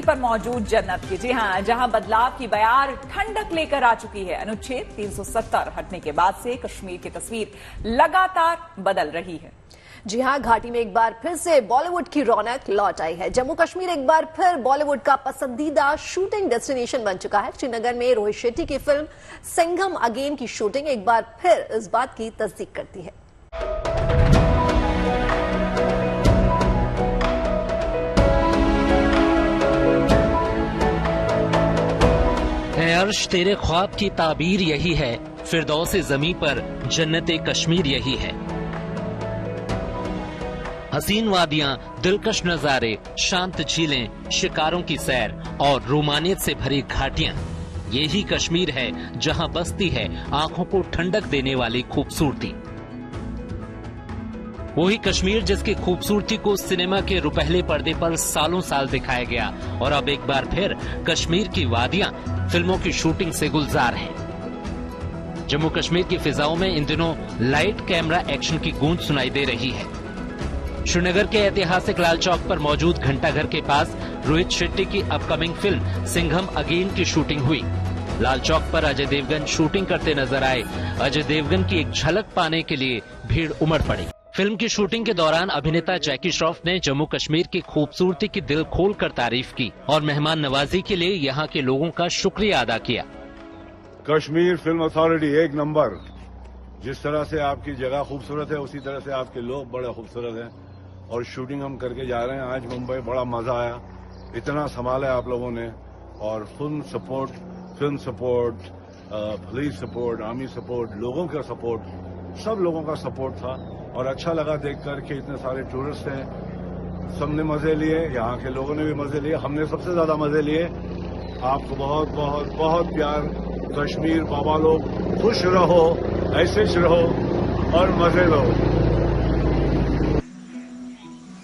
पर मौजूद जन्नत की। जी हां, जहां बदलाव की बयार ठंडक लेकर आ चुकी है। अनुच्छेद 370 हटने के बाद से कश्मीर की तस्वीर लगातार बदल रही है। जी हां, घाटी में एक बार फिर से बॉलीवुड की रौनक लौट आई है। जम्मू कश्मीर एक बार फिर बॉलीवुड का पसंदीदा शूटिंग डेस्टिनेशन बन चुका है। श्रीनगर में रोहित शेट्टी की फिल्म सिंघम अगेन की शूटिंग एक बार फिर इस बात की तस्दीक करती है। अर्श तेरे ख्वाब की ताबीर यही है, फिरदौस ज़मी पर जन्नते कश्मीर यही है। हसीन वादियां, दिलकश नजारे, शांत झीलें, शिकारों की सैर और रोमानियत से भरी घाटियां, यही कश्मीर है जहां बसती है आंखों को ठंडक देने वाली खूबसूरती। वही कश्मीर जिसकी खूबसूरती को सिनेमा के रुपहले पर्दे पर सालों साल दिखाया गया और अब एक बार फिर कश्मीर की वादियां फिल्मों की शूटिंग से गुलजार हैं। जम्मू कश्मीर की फिजाओं में इन दिनों लाइट कैमरा एक्शन की गूंज सुनाई दे रही है। श्रीनगर के ऐतिहासिक लाल चौक पर मौजूद घंटाघर के पास रोहित शेट्टी की अपकमिंग फिल्म सिंघम अगेन की शूटिंग हुई। लाल चौक पर अजय देवगन शूटिंग करते नजर आए। अजय देवगन की एक झलक पाने के लिए भीड़ उमड़ पड़ी। फिल्म की शूटिंग के दौरान अभिनेता जैकी श्रॉफ ने जम्मू कश्मीर की खूबसूरती की दिल खोलकर तारीफ की और मेहमान नवाजी के लिए यहाँ के लोगों का शुक्रिया अदा किया। कश्मीर फिल्म अथॉरिटी एक नंबर। जिस तरह से आपकी जगह खूबसूरत है उसी तरह से आपके लोग बड़े खूबसूरत हैं और शूटिंग हम करके जा रहे हैं। आज मुंबई बड़ा मजा आया, इतना संभाला आप लोगों ने और film support, police support, army support, लोगों का सपोर्ट, सब लोगों का सपोर्ट था और अच्छा लगा देखकर कि इतने सारे टूरिस्ट हैं। सबने मजे लिए, यहाँ के लोगों ने भी मजे लिए, हमने सबसे ज्यादा मजे लिए। आपको बहुत बहुत बहुत प्यार। कश्मीर बाबा लोग खुश रहो, ऐसे रहो और मजे लो।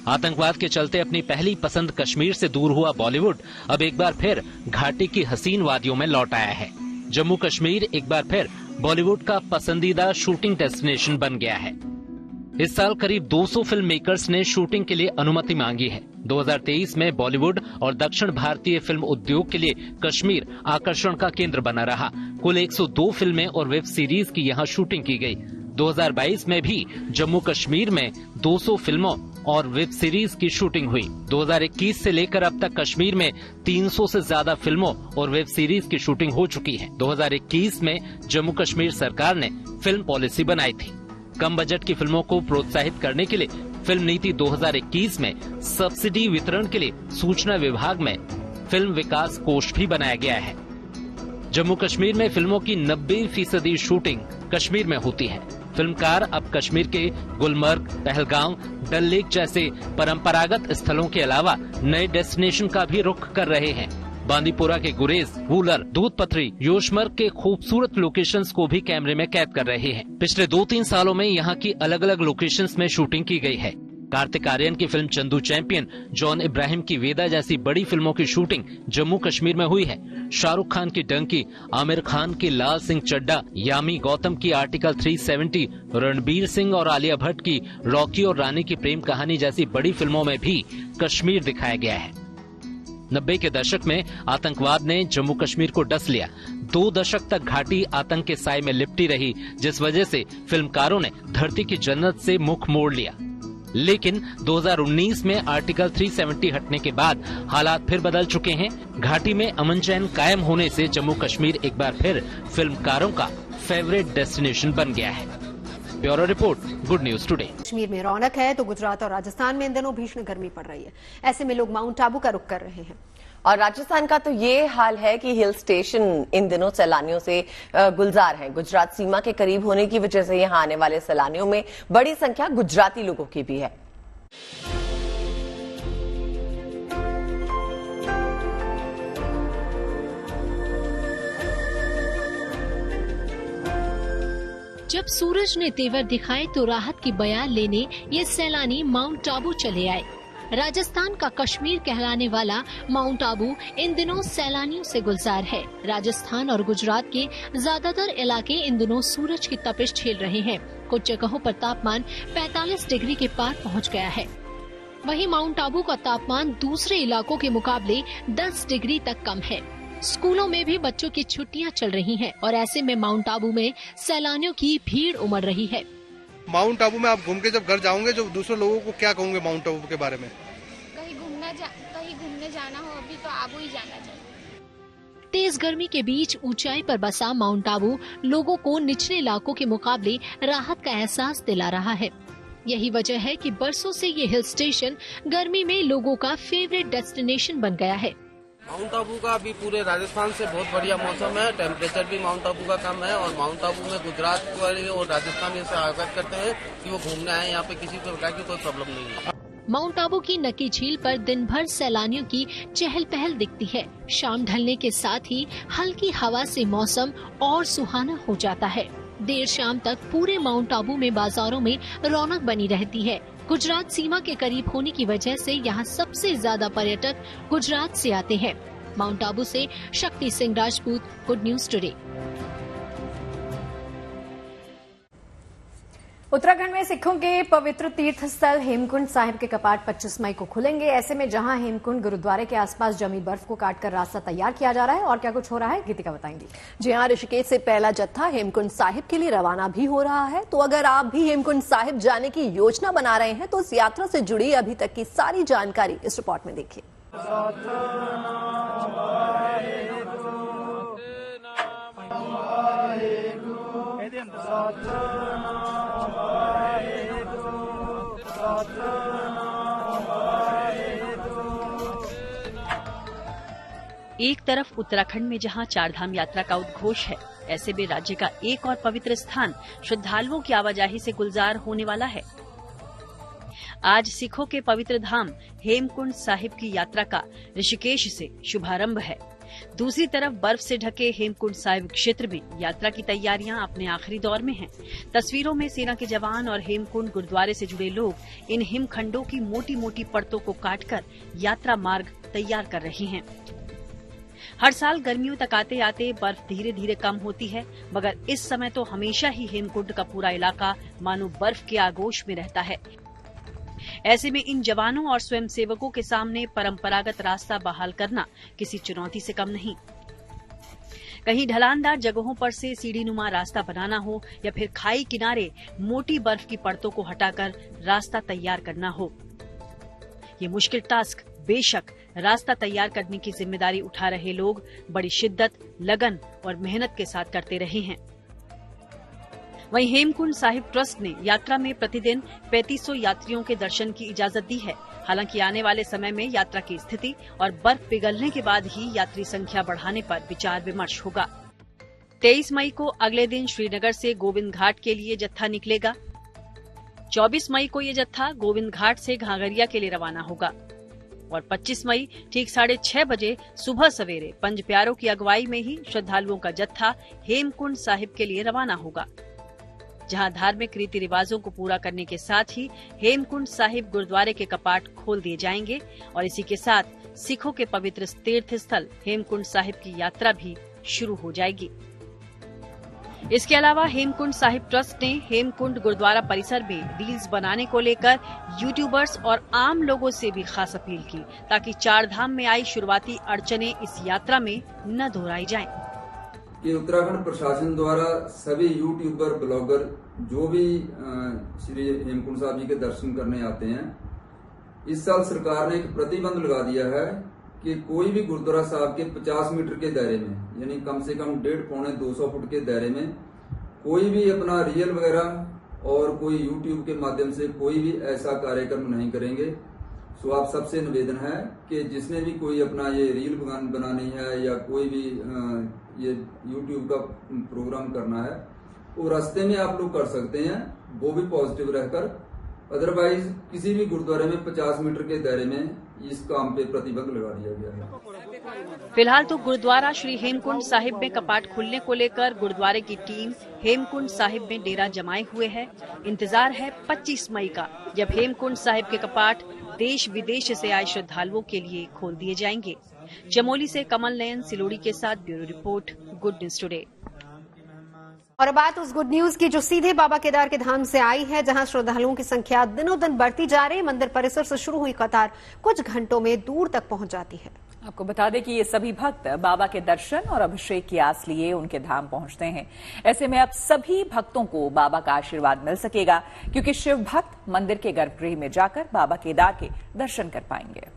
आतंकवाद के चलते अपनी पहली पसंद कश्मीर से दूर हुआ बॉलीवुड अब एक बार फिर घाटी की हसीन वादियों में लौट आया है। जम्मू कश्मीर एक बार फिर बॉलीवुड का पसंदीदा शूटिंग डेस्टिनेशन बन गया है। इस साल करीब 200 फिल्म मेकर्स ने शूटिंग के लिए अनुमति मांगी है। 2023 में बॉलीवुड और दक्षिण भारतीय फिल्म उद्योग के लिए कश्मीर आकर्षण का केंद्र बना रहा। कुल 102 फिल्में और वेब सीरीज की यहाँ शूटिंग की गई। 2022 में भी जम्मू कश्मीर में 200 फिल्मों और वेब सीरीज की शूटिंग हुई। 2021 से लेकर अब तक कश्मीर में 300 से ज्यादा फिल्मों और वेब सीरीज की शूटिंग हो चुकी है। 2021 में जम्मू कश्मीर सरकार ने फिल्म पॉलिसी बनाई थी। कम बजट की फिल्मों को प्रोत्साहित करने के लिए फिल्म नीति 2021 में सब्सिडी वितरण के लिए सूचना विभाग में फिल्म विकास कोष भी बनाया गया है। जम्मू कश्मीर में फिल्मों की 90% शूटिंग कश्मीर में होती है। फिल्मकार अब कश्मीर के गुलमर्ग, पहलगांव, डल लेक जैसे परंपरागत स्थलों के अलावा नए डेस्टिनेशन का भी रुख कर रहे हैं। बांदीपुरा के गुरेज, वूलर, दूध पथरी, योशमर्ग के खूबसूरत लोकेशंस को भी कैमरे में कैद कर रहे हैं। पिछले 2-3 सालों में यहाँ की अलग अलग लोकेशंस में शूटिंग की गई है। कार्तिक आर्यन की film Chandu champion, John Ibrahim की वेदा जैसी बड़ी फिल्मों की शूटिंग जम्मू कश्मीर में हुई है। शाहरुख खान की डंकी, आमिर खान की लाल सिंह चड्डा, यामी गौतम की आर्टिकल 370, रणबीर सिंह और आलिया भट्ट की रॉकी और रानी की प्रेम कहानी जैसी बड़ी फिल्मों में भी कश्मीर दिखाया गया है। 90 के दशक में आतंकवाद ने जम्मू कश्मीर को डस लिया। 2 दशक तक घाटी आतंक के साए में लिपटी रही, जिस वजह से फिल्मकारों ने धरती की जन्नत से मुख मोड़ लिया। लेकिन 2019 में आर्टिकल 370 हटने के बाद हालात फिर बदल चुके हैं। घाटी में अमन चैन कायम होने से जम्मू कश्मीर एक बार फिर फिल्मकारों का फेवरेट डेस्टिनेशन बन गया है। Bureau report, good news today. Kashmir में रौनक है तो गुजरात और राजस्थान में इन दिनों भीषण गर्मी पड़ रही है। ऐसे में लोग माउंट आबू का रुख कर रहे हैं। और राजस्थान का तो ये हाल है कि हिल स्टेशन इन दिनों सैलानियों से गुलजार हैं। गुजरात सीमा के करीब होने की वजह से यहां आने वाले सैलानियों में बड़ी संख्या गुजराती लोगों की भी है। जब सूरज ने तेवर दिखाए तो राहत की बयान लेने ये सैलानी माउंट आबू चले आए। राजस्थान का कश्मीर कहलाने वाला माउंट आबू इन दिनों सैलानियों से गुलजार है। राजस्थान और गुजरात के ज्यादातर इलाके इन दिनों सूरज की तपिश झेल रहे हैं। कुछ जगहों पर तापमान 45 डिग्री के पार पहुंच गया है। वहीं माउंट आबू का तापमान दूसरे इलाकों के मुकाबले 10 डिग्री तक कम है। स्कूलों में भी बच्चों की छुट्टियां चल रही हैं और ऐसे में माउंट आबू में सैलानियों की भीड़ उमड़ रही है। माउंट आबू में आप घूम के जब घर जाओगे, जो दूसरे लोगों को क्या कहोगे माउंट आबू के बारे में? कहीं घूमने जाना हो अभी तो आबू ही जाना चाहिए। तेज गर्मी के बीच ऊंचाई पर बसा माउंट आबू लोगों को निचले इलाकों के मुकाबले राहत का एहसास दिला रहा है। यही वजह है कि बरसों से ये हिल स्टेशन गर्मी में लोगों का फेवरेट डेस्टिनेशन बन गया है। माउंट आबू का अभी पूरे राजस्थान से बहुत बढ़िया मौसम है। टेम्परेचर भी माउंट आबू का कम है और माउंट आबू में गुजरात वाले और राजस्थान से आगाह करते हैं कि वो घूमने आए। यहाँ पे किसी प्रकार की कोई प्रॉब्लम नहीं है। माउंट आबू की नक्की झील पर दिन भर सैलानियों की चहल पहल दिखती है। शाम ढलने के साथ ही हल्की हवा से मौसम और सुहाना हो जाता है। देर शाम तक पूरे माउंट आबू में बाजारों में रौनक बनी रहती है। गुजरात सीमा के करीब होने की वजह से यहाँ सबसे ज्यादा पर्यटक गुजरात से आते हैं। माउंट आबू से Shakti Singh Rajput, good news today. Uttarakhand में सिखों के पवित्र तीर्थ स्थल हेमकुंड साहिब के कपाट 25 मई को खुलेंगे। ऐसे में जहां हेमकुंड गुरुद्वारे के आसपास जमी बर्फ को काटकर रास्ता तैयार किया जा रहा है और क्या कुछ हो रहा है, गीतिका बताएंगी। जी हां, ऋषिकेश से पहला जत्था हेमकुंड साहिब के लिए रवाना भी हो रहा है। तो अगर आप भी हेमकुंड साहिब जाने की योजना बना रहे हैं तो इस यात्रा से जुड़ी अभी तक की सारी जानकारी इस रिपोर्ट में देखिए। एक तरफ उत्तराखंड में जहां चारधाम यात्रा का उद्घोष है, ऐसे में राज्य का एक और पवित्र स्थान श्रद्धालुओं की आवाजाही से गुलजार होने वाला है। आज सिखों के पवित्र धाम हेमकुंड साहिब की यात्रा का ऋषिकेश से शुभारंभ है। दूसरी तरफ बर्फ से ढके हेमकुंड साहिब क्षेत्र में यात्रा की तैयारियां अपने आखिरी दौर में हैं। तस्वीरों में सेना के जवान और हेमकुंड गुरुद्वारे से जुड़े लोग इन हिमखंडों की मोटी मोटी परतों को काटकर यात्रा मार्ग तैयार कर रहे हैं। हर साल गर्मियों तक आते आते बर्फ धीरे धीरे कम होती है, मगर इस समय तो हमेशा ही हेमकुंड का पूरा इलाका मानो बर्फ के आगोश में रहता है। ऐसे में इन जवानों और स्वयंसेवकों के सामने परंपरागत रास्ता बहाल करना किसी चुनौती से कम नहीं। कहीं ढलानदार जगहों पर से सीढ़ीनुमा रास्ता बनाना हो या फिर खाई किनारे मोटी बर्फ की परतों को हटाकर रास्ता तैयार करना हो, ये मुश्किल टास्क बेशक रास्ता तैयार करने की जिम्मेदारी उठा रहे लोग बड़ी शिद्दत, लगन और मेहनत के साथ करते रहे हैं। वहीं हेमकुंड साहिब ट्रस्ट ने यात्रा में प्रतिदिन 3500 यात्रियों के दर्शन की इजाजत दी है। हालांकि आने वाले समय में यात्रा की स्थिति और बर्फ पिघलने के बाद ही यात्री संख्या बढ़ाने पर विचार विमर्श होगा। 23 मई को अगले दिन श्रीनगर से गोविंद घाट के लिए जत्था निकलेगा। 24 मई को ये जत्था गोविंद घाट से घाघरिया के लिए रवाना होगा और 25 मई ठीक 6:30 बजे सुबह सवेरे पंज प्यारों की अगुवाई में ही श्रद्धालुओं का जत्था हेमकुंड साहिब के लिए रवाना होगा, जहां धार्मिक रीति रिवाजों को पूरा करने के साथ ही हेमकुंड साहिब गुरुद्वारे के कपाट खोल दिए जाएंगे और इसी के साथ सिखों के पवित्र तीर्थ स्थल हेमकुंड साहिब की यात्रा भी शुरू हो जाएगी। इसके अलावा हेमकुंड साहिब ट्रस्ट ने हेमकुंड गुरुद्वारा परिसर में रील्स बनाने को लेकर यूट्यूबर्स और आम लोगों से भी खास अपील की, ताकि चारधाम में आई शुरुआती अड़चनें इस यात्रा में न दोहराई जाएं। कि उत्तराखंड प्रशासन द्वारा सभी यूट्यूबर, ब्लॉगर जो भी श्री हेमकुंड साहिब जी के दर्शन करने आते हैं, इस साल सरकार ने एक प्रतिबंध लगा दिया है कि कोई भी गुरुद्वारा साहब के 50 मीटर के दायरे में, यानी कम से कम 150-200 फुट के दायरे में कोई भी अपना रील वगैरह और कोई यूट्यूब के माध्यम से कोई भी ऐसा कार्यक्रम नहीं करेंगे। सो आप सबसे निवेदन है कि जिसने भी कोई अपना ये रील बनानी है या कोई भी ये यूट्यूब का प्रोग्राम करना है, वो रास्ते में आप लोग कर सकते हैं, वो भी पॉजिटिव रहकर। अदरवाइज किसी भी गुरुद्वारे में 50 मीटर के दायरे में इस काम पे प्रतिबंध लगा दिया गया है। फिलहाल तो गुरुद्वारा श्री हेमकुंड साहिब में कपाट खुलने को लेकर गुरुद्वारे की टीम हेमकुंड साहिब में डेरा जमाए हुए है। इंतजार है 25 मई का, जब हेमकुंड साहिब के कपाट देश विदेश से आए श्रद्धालुओं के लिए खोल दिए जाएंगे। चमोली से कमल नयन सिलोड़ी के साथ bureau report, good news today. और अब बात उस गुड न्यूज की जो सीधे बाबा केदार के धाम से आई है, जहां श्रद्धालुओं की संख्या दिनों दिन बढ़ती जा रही है। मंदिर परिसर से शुरू हुई कतार कुछ घंटों में दूर तक पहुंच जाती है। आपको बता दें कि ये सभी भक्त बाबा के दर्शन और अभिषेक की आस लिए उनके धाम पहुंचते हैं। ऐसे में अब सभी भक्तों को बाबा का आशीर्वाद मिल सकेगा, क्योंकि शिव भक्त मंदिर के गर्भगृह में जाकर बाबा केदार के दर्शन कर पाएंगे।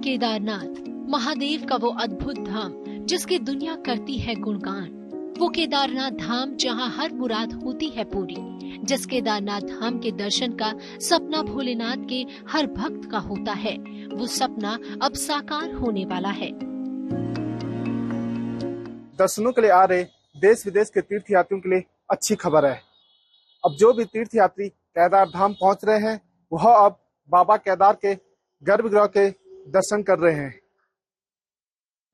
केदारनाथ महादेव का वो अद्भुत धाम जिसकी दुनिया करती है गुणगान। वो केदारनाथ धाम जहां हर मुराद होती है पूरी। जिस केदारनाथ धाम के दर्शन का सपना भोलेनाथ के हर भक्त का होता है, वो सपना अब साकार होने वाला है। दर्शनों के लिए आ रहे देश विदेश के तीर्थ यात्रियों के लिए अच्छी खबर है। अब जो भी तीर्थ यात्री केदार धाम पहुंच रहे हैं, वह अब बाबा केदार के गर्भगृह के दर्शन कर रहे हैं।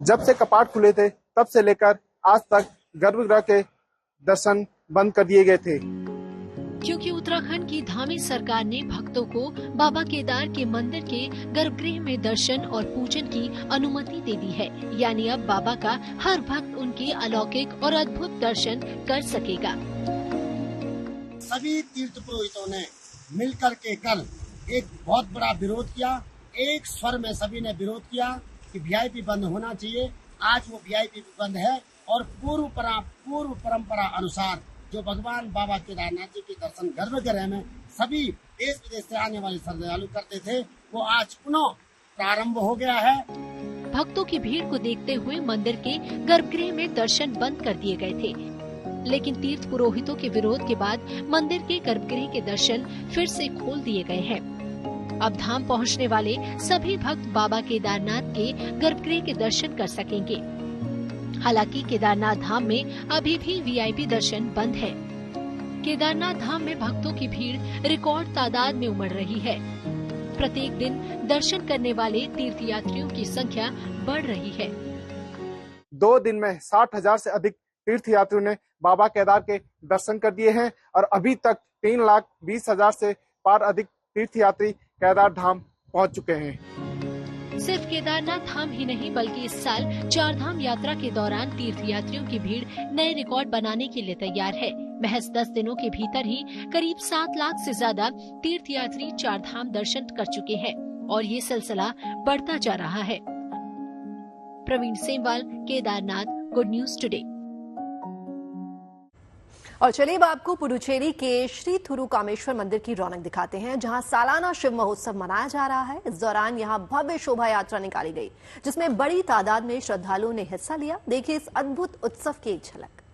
जब से कपाट खुले थे, तब से लेकर आज तक गर्भगृह के दर्शन बंद कर दिए गए थे, क्योंकि उत्तराखंड की धामी सरकार ने भक्तों को बाबा केदार के मंदिर के गर्भगृह में दर्शन और पूजन की अनुमति दे दी है। यानी अब बाबा का हर भक्त उनके अलौकिक और अद्भुत दर्शन कर सकेगा। सभी तीर्थ पुरोहितों ने मिलकर के कल एक बहुत बड़ा विरोध किया। एक स्वर में सभी ने विरोध किया कि वीआईपी बंद होना चाहिए। आज वो वीआईपी बंद है और पूर्व परंपरा अनुसार जो भगवान बाबा केदारनाथ जी के दर्शन गर्भगृह में सभी देश विदेश से आने वाले श्रद्धालु करते थे, वो आज पुनः प्रारंभ हो गया है। भक्तों की भीड़ को देखते हुए मंदिर के गर्भगृह में दर्शन बंद कर दिए गए थे, लेकिन तीर्थ पुरोहितों के विरोध के बाद मंदिर के गर्भगृह के दर्शन फिर से खोल दिए गए हैं। अब धाम पहुंचने वाले सभी भक्त बाबा केदारनाथ के गर्भगृह के दर्शन कर सकेंगे। हालांकि केदारनाथ धाम में अभी भी वीआईपी दर्शन बंद है। केदारनाथ धाम में भक्तों की भीड़ रिकॉर्ड तादाद में उमड़ रही है। प्रत्येक दिन दर्शन करने वाले तीर्थयात्रियों की संख्या बढ़ रही है। 2 दिन में 60,000 से अधिक तीर्थयात्रियों ने बाबा केदार के दर्शन कर दिए हैं और अभी तक 3,20,000 से पार अधिक तीर्थयात्री केदार धाम पहुंच चुके हैं। सिर्फ केदारनाथ धाम ही नहीं, बल्कि इस साल 4 धाम यात्रा के दौरान तीर्थयात्रियों की भीड़ नए रिकॉर्ड बनाने के लिए तैयार है। महज 10 दिनों के भीतर ही करीब 7 लाख से ज्यादा तीर्थयात्री 4 धाम दर्शन कर चुके हैं और ये सिलसिला बढ़ता जा रहा है। Praveen Semwal, Kedarnath, good news today. और चलिए अब आपको पुडुचेरी के श्री थुरु कामेश्वर मंदिर की रौनक दिखाते हैं, जहां सालाना शिव महोत्सव मनाया जा रहा है। इस दौरान यहां भव्य शोभा यात्रा निकाली गई, जिसमें बड़ी तादाद में श्रद्धालुओं ने हिस्सा लिया। देखिए इस अद्भुत उत्सव की एक झलक।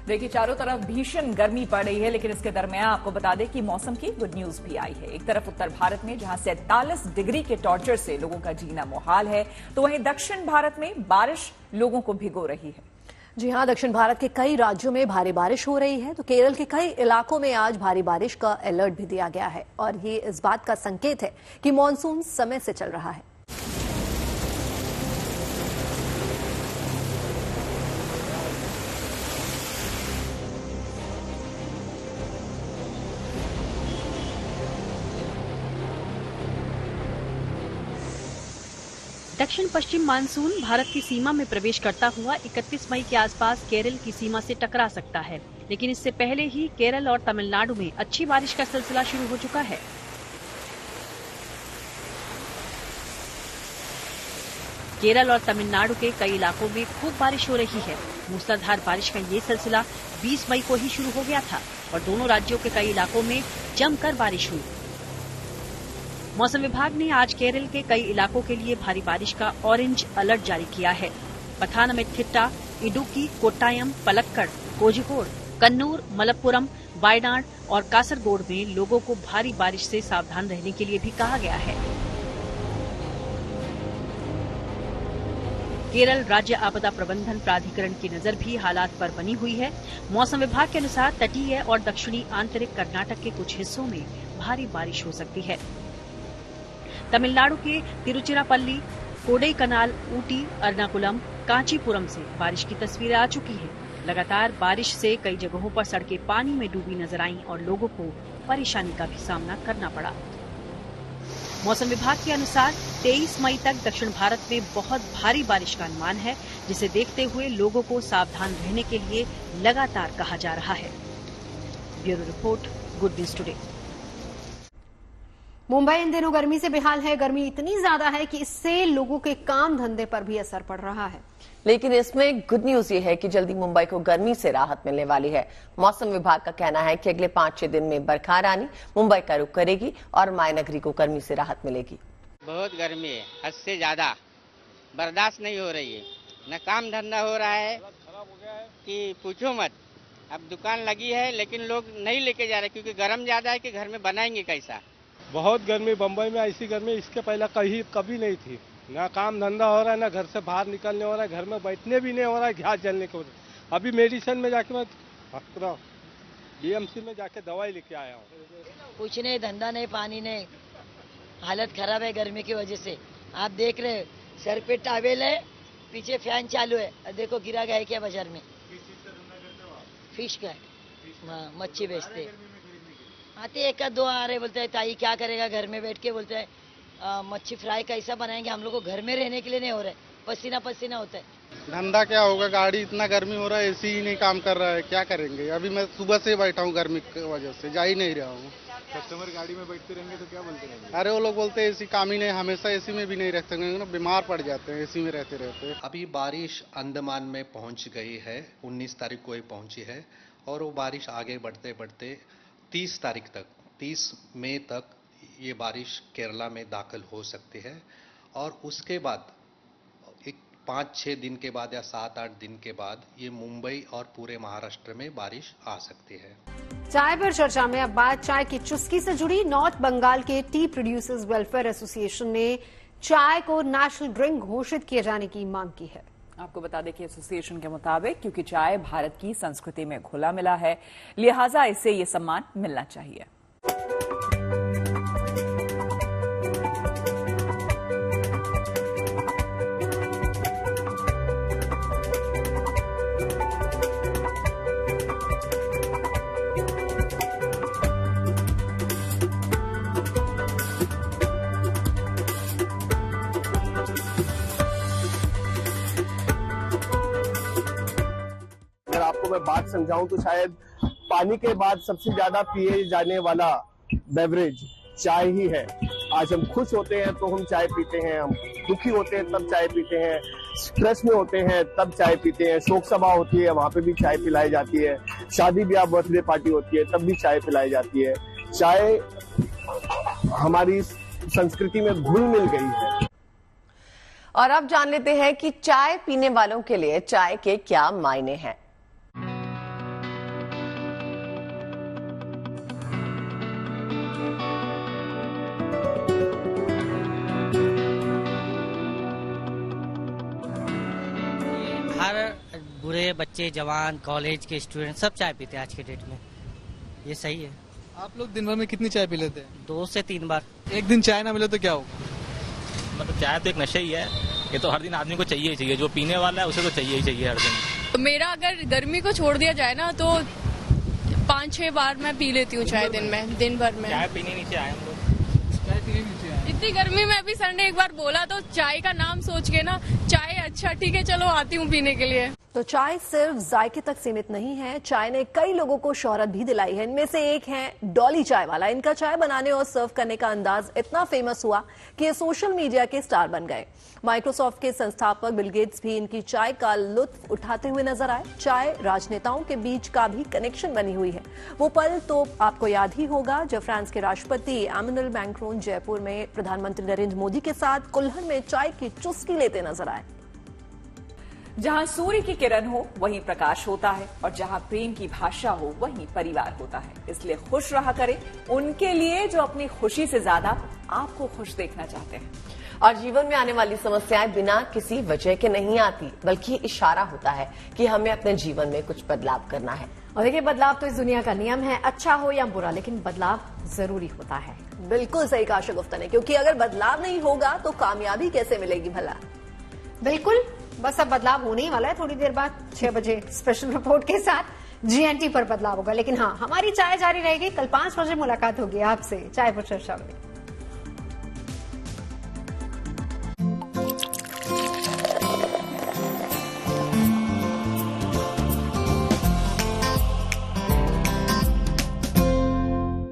देखिए चारों तरफ भीषण गर्मी पड़ रही है, लेकिन इसके दरमियान आपको बता दें कि मौसम की गुड न्यूज भी आई है। एक तरफ उत्तर भारत में जहां 47 डिग्री के टॉर्चर से लोगों का जीना मुहाल है, तो वहीं दक्षिण भारत में बारिश लोगों को भिगो रही है। जी हां, दक्षिण भारत के कई राज्यों में भारी बारिश हो रही है, तो केरल के कई इलाकों में आज भारी बारिश का अलर्ट भी दिया गया है और ये इस बात का संकेत है कि मानसून समय से चल रहा है। दक्षिण पश्चिम मानसून भारत की सीमा में प्रवेश करता हुआ 31 मई के आसपास केरल की सीमा से टकरा सकता है, लेकिन इससे पहले ही केरल और तमिलनाडु में अच्छी बारिश का सिलसिला शुरू हो चुका है। केरल और तमिलनाडु के कई इलाकों में खूब बारिश हो रही है। मूसलाधार बारिश का ये सिलसिला 20 मई को ही शुरू हो गया था और दोनों राज्यों के कई इलाकों में जमकर बारिश हुई। मौसम विभाग ने आज केरल के कई इलाकों के लिए भारी बारिश का ऑरेंज अलर्ट जारी किया है। पथानमथिट्टा, इडुक्की, कोट्टायम, पलक्कड़, कोझिकोड, कन्नूर, मलप्पुरम, वायनाड और कासरगोड में लोगों को भारी बारिश से सावधान रहने के लिए भी कहा गया है। केरल राज्य आपदा प्रबंधन प्राधिकरण की नजर भी हालात पर बनी हुई है। मौसम विभाग के अनुसार तटीय और दक्षिणी आंतरिक कर्नाटक के कुछ हिस्सों में भारी बारिश हो सकती है। तमिलनाडु के तिरुचिरापल्ली, कोडईकनाल, ऊटी, एर्नाकुलम, कांचीपुरम से बारिश की तस्वीरें आ चुकी हैं। लगातार बारिश से कई जगहों पर सड़कें पानी में डूबी नजर आईं और लोगों को परेशानी का भी सामना करना पड़ा। मौसम विभाग के अनुसार 23 मई तक दक्षिण भारत में बहुत भारी बारिश का अनुमान है, जिसे देखते हुए लोगों को सावधान रहने के लिए लगातार कहा जा रहा है। Bureau report, good news today. Mumbai इन दिनों गर्मी से बेहाल है। गर्मी इतनी ज्यादा है कि इससे लोगों के काम धंधे पर भी असर पड़ रहा है। लेकिन इसमें गुड न्यूज ये है कि जल्दी मुंबई को गर्मी से राहत मिलने वाली है। मौसम विभाग का कहना है कि अगले 5-6 दिन में बरखा रानी मुंबई का रुख करेगी और मायनगरी को गर्मी से राहत मिलेगी। बहुत गर्मी है, हद से ज्यादा बर्दाश्त नहीं हो रही है। न काम धंधा हो रहा है कि पूछो मत। अब दुकान लगी है लेकिन लोग नहीं लेके जा रहे क्योंकि गर्म ज्यादा है कि घर में बनाएंगे कैसा। बहुत गर्मी, बम्बई में ऐसी गर्मी इसके पहले कभी नहीं थी। ना काम धंधा हो रहा है, ना घर से बाहर निकलने हो रहा है, घर में बैठने भी नहीं हो रहा है, घास जलने को। अभी मेडिसिन में जाके मैं BMC में जाके दवाई लेके आया हूँ। कुछ नहीं, धंधा नहीं, पानी नहीं, हालत खराब है गर्मी की वजह से। आप देख रहे सर पे टावेल है, पीछे फैन चालू है। देखो गिरा गया है क्या बाजार में। फिश का है, मच्छी बेचते आते, 1-2 आ रहे, बोलते हैं ताई क्या करेगा घर में बैठ के, बोलते हैं मच्छी फ्राई कैसा बनाएंगे। हम लोग को घर में रहने के लिए नहीं हो रहा है, पसीना पसीना होता है। धंधा क्या होगा, गाड़ी इतना गर्मी हो रहा है, एसी ही नहीं काम कर रहा है, क्या करेंगे। अभी मैं सुबह से बैठा हूँ, गर्मी की वजह से जा ही नहीं रहा हूँ। कस्टमर गाड़ी में बैठते रहेंगे तो क्या बोलते रहेंगे? अरे वो लोग बोलते हैं एसी काम ही नहीं, हमेशा एसी में भी नहीं रह सकते ना, बीमार पड़ जाते हैं एसी में रहते रहते। अभी बारिश अंडमान में पहुंच गई है, 19 तारीख को ही पहुंची है और वो बारिश आगे बढ़ते बढ़ते 30 तारीख तक, 30 मई तक ये बारिश केरला में दाखिल हो सकती है और उसके बाद 5-6 दिन के बाद या 7-8 दिन के बाद ये मुंबई और पूरे महाराष्ट्र में बारिश आ सकती है। चाय पर चर्चा में अब बात चाय की चुस्की से जुड़ी। नॉर्थ बंगाल के टी प्रोड्यूसर्स वेलफेयर एसोसिएशन ने चाय को नेशनल ड्रिंक घोषित किए जाने की मांग की है। आपको बता दें कि एसोसिएशन के मुताबिक क्योंकि चाय भारत की संस्कृति में घुला मिला है, लिहाजा इसे ये सम्मान मिलना चाहिए। अगर आपको मैं बात समझाऊं तो शायद पानी के बाद सबसे ज्यादा पिए जाने वाला बेवरेज चाय ही है। आज हम खुश होते हैं तो हम चाय पीते हैं, हम दुखी होते हैं तब चाय पीते हैं, स्ट्रेस में होते हैं तब चाय पीते हैं, शोक सभा होती है वहां पे भी चाय पिलाई जाती है, शादी ब्याह बर्थडे पार्टी होती है तब भी चाय पिलाई जाती है। चाय हमारी संस्कृति में घुल मिल गई है। और अब जान लेते हैं कि चाय पीने वालों के लिए चाय के क्या मायने हैं। हर बूढ़े बच्चे, जवान, कॉलेज के स्टूडेंट सब चाय पीते हैं आज के डेट में। ये सही है। आप लोग दिन भर में कितनी चाय पी लेते हैं? 2 से 3 बार। एक दिन चाय ना मिले तो क्या होगा? मतलब चाय तो एक नशा ही है, ये तो हर दिन आदमी को चाहिए ही चाहिए। जो पीने वाला है उसे तो चाहिए ही चाहिए हर दिन। तो मेरा अगर गर्मी को छोड़ दिया जाए ना तो 5-6 बार मैं पी लेती हूँ चाय दिन में, दिन भर में। चाय पीने नीचे आए हम लोग। इतनी गर्मी में भी सर ने एक बार बोला तो चाय का नाम सोच के ना, चाय अच्छा ठीक है चलो आती हूँ पीने के लिए। तो चाय सिर्फ जायके तक सीमित नहीं है, चाय ने कई लोगों को शोहरत भी दिलाई है। इनमें से एक है डॉली चाय वाला। इनका चाय बनाने और सर्व करने का अंदाज इतना फेमस हुआ कि ये सोशल मीडिया के स्टार बन गए। माइक्रोसॉफ्ट के संस्थापक बिल गेट्स भी इनकी चाय का लुत्फ उठाते हुए नजर आए। चाय राजनेताओं के बीच का भी कनेक्शन बनी हुई है। वो पल तो आपको याद ही होगा जब फ्रांस के राष्ट्रपति एमेनुएल मैक्रोन जयपुर में प्रधानमंत्री नरेंद्र मोदी के साथ कुल्हड़ में चाय की चुस्की लेते नजर आए। जहां सूर्य की किरण हो वहीं प्रकाश होता है और जहां प्रेम की भाषा हो वहीं परिवार होता है। इसलिए खुश रहा करें उनके लिए जो अपनी खुशी से ज्यादा आपको खुश देखना चाहते हैं। और जीवन में आने वाली समस्याएं बिना किसी वजह के नहीं आती, बल्कि इशारा होता है कि हमें अपने जीवन में कुछ बदलाव करना है। और देखिए, बदलाव तो इस दुनिया का नियम है, अच्छा हो या बुरा, लेकिन बदलाव जरूरी होता है। बिल्कुल सही कहा शगुफ्ता ने, क्योंकि अगर बदलाव नहीं होगा तो कामयाबी कैसे मिलेगी भला। बिल्कुल, बस अब बदलाव होने ही वाला है। थोड़ी देर बाद 6 बजे स्पेशल रिपोर्ट के साथ GNT पर बदलाव होगा। लेकिन हाँ, हमारी चाय जारी रहेगी। कल 5 बजे मुलाकात होगी आपसे चाय पर चर्चा में।